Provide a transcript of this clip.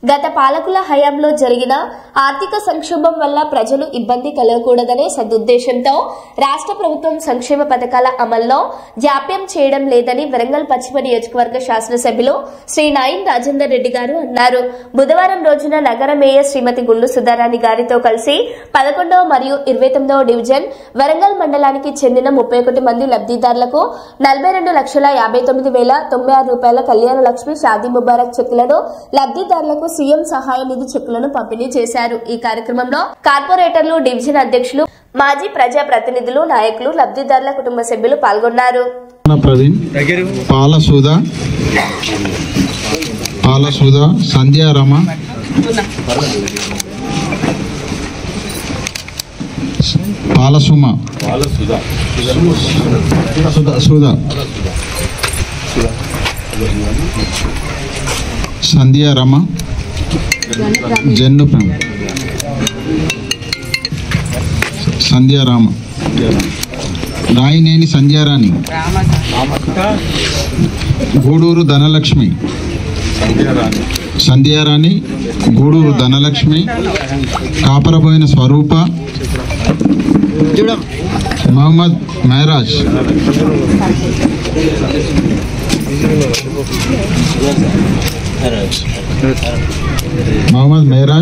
గత పాలకుల హయాంలో జరిగిన ఆర్థిక సంక్షోభం వల్ల ప్రజలు ఇబ్బంది కలగకూడదనే సదుద్దేశంతో రాష్ట్ర ప్రభుత్వం సంక్షేమ పథకాల అమల్లో జాప్యం చేయడం లేదని వరంగల్ పశ్చిమ నియోజకవర్గ శాసనసభ్యులు శ్రీ నాయిన్ రాజేందర్ రెడ్డి గారు అన్నారు. బుధవారం రోజున నగర మేయర్ శ్రీమతి గుండు సుధారాణి గారితో కలిసి 11వ మరియు 29వ డివిజన్ వరంగల్ మండలానికి చెందిన 31 మంది లబ్ధిదారులకు 42,59,096 రూపాయల కళ్యాణ లక్ష్మి షాదీ ముబారక్ చెక్కులను లబ్ధిదారులకు సీఎం సహాయ నిధి చెక్కులను పంపిణీ చేశారు. ఈ కార్యక్రమంలో కార్పొరేటర్లు, డివిజన్ అధ్యక్షులు, మాజీ ప్రజా ప్రతినిధులు, నాయకులు, లబ్ధిదారుల కుటుంబ సభ్యులు పాల్గొన్నారు. సంధ్యారామ, పాలసుమ, సంధ్యారామ, జన్ను సంధ్యారామ, రాయినేని సంధ్యారాణి, గూడూరు ధనలక్ష్మి, సంధ్యారాణి, గూడూరు ధనలక్ష్మి, కాపరబోయిన స్వరూప, మొహమ్మద్ మెహరాజ్, మొహమ్మద్ మెహరాజ్.